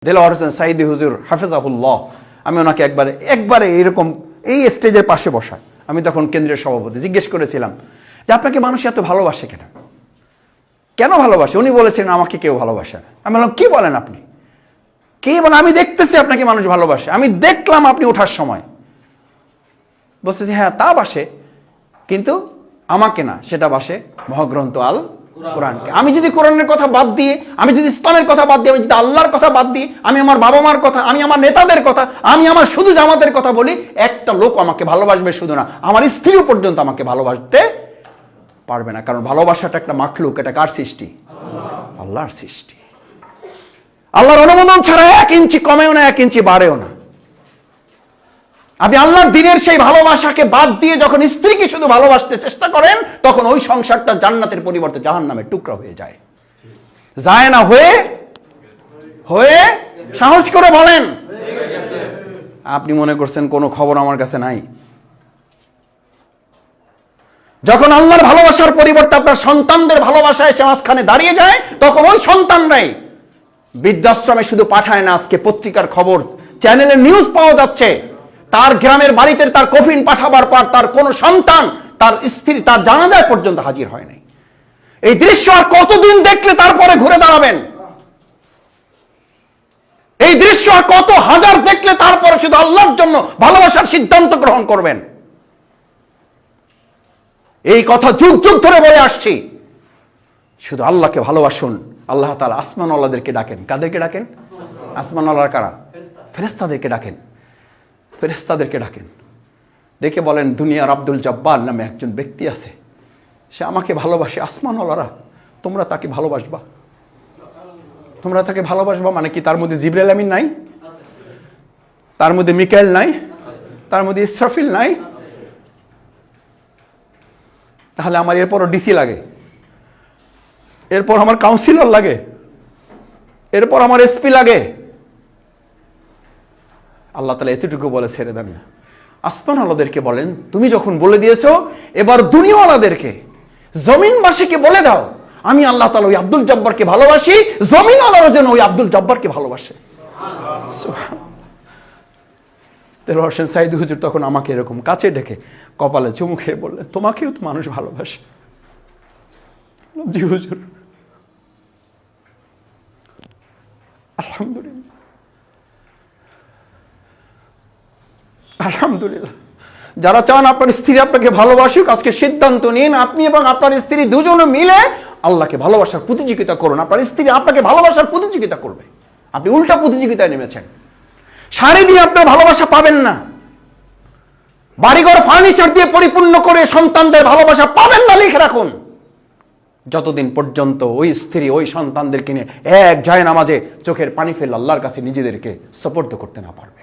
দেলোয়ার হোসেন সাইদি হুজুর হাফেজাহুল্লাহ, আমি ওনাকে একবারে এরকম এই স্টেজের পাশে বসা, আমি তখন কেন্দ্রীয় সভাপতি, জিজ্ঞেস করেছিলাম যে আপনাকে মানুষ এত ভালোবাসে কেন, কেন ভালোবাসে? উনি বলেছেন আমাকে কেউ ভালোবাসে না। আমি বললাম কি বলেন আপনি, কে বলেন? আমি দেখতেছি আপনাকে মানুষ ভালোবাসে, আমি দেখলাম আপনি ওঠার সময়। বলছে যে হ্যাঁ তা বাসে, কিন্তু আমাকে না, সেটা বাসে মহাগ্রন্থ আল কোরআনকে। আমি যদি কোরআনের কথা বাদ দিয়ে, আমি যদি ইসলামের কথা বাদ দিয়ে, আমি যদি আল্লাহর কথা বাদ দিই, আমি আমার বাবা মার কথা, আমি আমার নেতাদের কথা, আমি আমার শুধু জামাতের কথা বলি, একটা লোক আমাকে ভালোবাসবে শুধু না, আমার স্ত্রীও পর্যন্ত আমাকে ভালোবাসতে পারবে না। কারণ ভালোবাসাটা একটা মাখলুক, এটা কার সৃষ্টি? আল্লাহর সৃষ্টি। আল্লাহর অনুমোদন ছাড়া 1 ইঞ্চি কমেও না, 1 ইঞ্চি বাড়েও না। আপনি আল্লাহর দ্বীনের সেই ভালোবাসাকে বাদ দিয়ে যখন স্ত্রীকে শুধু ভালোবাসতে চেষ্টা করেন, তখন ওই সংসারটা জান্নাতের পরিবর্তে জাহান্নামের টুকরা হয়ে যায়। যায় না হয়ে সাহস করে বলেন। আপনি মনে করছেন কোনো খবর আমার কাছে নাই? যখন আল্লাহর ভালোবাসার পরিবর্তে আপনার সন্তানদের ভালোবাসা এসে মাঝখানে দাঁড়িয়ে যায়, তখন ওই সন্তানরাই বৃদ্ধাশ্রমে শুধু পাঠায় না, আজকে পত্রিকার খবর, চ্যানেলের নিউজ পাওয়া যাচ্ছে, তার গ্রামের বাড়িতে তার কফিন পাঠাবার পর তার কোন সন্তান, তার স্ত্রী তার জানাজায় পর্যন্ত হাজির হয় নাই। এই দৃশ্য আর কতদিন দেখলে তারপরে ঘুরে দাঁড়াবেন? এই দৃশ্য আর কত হাজার দেখলে তারপরে শুধু আল্লাহর জন্য ভালোবাসার সিদ্ধান্ত গ্রহণ করবেন? এই কথা যুগ যুগ ধরে বলে আসছি, শুধু আল্লাহকে ভালোবাসুন। আল্লাহ তাআলা আসমানওয়ালাদেরকে ডাকেন। কাদেরকে ডাকেন? আসমানওয়ালারা কারা? ফেরেশতাদেরকে ডাকেন, ফেরেশতাদেরকে ডাকেন। ডেকে বলেন দুনিয়ার আব্দুল জব্বার নামে একজন ব্যক্তি আছে, সে আমাকে ভালোবাসে। আসমানওয়ালারা তোমরা তাকে ভালোবাসবা, তোমরা তাকে ভালোবাসবা মানে কি? তার মধ্যে জিবরাইল আমিন নাই? তার মধ্যে মিকাইল নাই? তার মধ্যে ইসরাফিল নাই? তাহলে আমার এরপরও ডিসি লাগে, এরপর আমার কাউন্সিলর লাগে, এরপর আমার এসপি লাগে। আল্লাহ তাআলা এতটুকু বলে ছেড়ে দেন না। আসমানওয়ালাদেরকে বলেন তুমি যখন বলে দিয়েছো, এবার দুনিয়াওয়ালাদেরকে, জমিনবাসীকে বলে দাও আমি আল্লাহ তাআলা ওই আব্দুল জব্বারকে ভালোবাসি, জমিনওয়ালারা যেন ওই আব্দুল জব্বারকে ভালোবাসে। দেলোয়ার হোসেন সাইদি হুজুর তখন আমাকে এরকম কাছে ডেকে কপালে চুমু খেয়ে বললেন তোমাকেও তো মানুষ ভালোবাসে। জি হুজুর। আলহামদুলিল্লাহ, আলহামদুলিল্লাহ। যারা চান আপনার স্ত্রী আপনাকে ভালোবাসুক, আজকে সিদ্ধান্ত নিন আপনি এবং আপনার স্ত্রী দুজনে মিলে আল্লাহকে ভালোবাসার প্রতিযোগিতা করুন। আপনার স্ত্রী আপনাকে ভালোবাসার প্রতিযোগিতা করবে, আপনি উল্টা প্রতিযোগিতায় নেমেছেন। শাড়ি দিয়ে আপনার ভালোবাসা পাবেন না, বাড়িঘর ফার্নিচার দিয়ে পরিপূর্ণ করে সন্তানদের ভালোবাসা পাবেন না। লিখে রাখুন, যতদিন পর্যন্ত ওই স্ত্রী ওই সন্তানদেরকে নিয়ে এক জায়নামাজে চোখের পানি ফেলে আল্লাহর কাছে নিজেদেরকে সুপর্দ করতে না পারবে।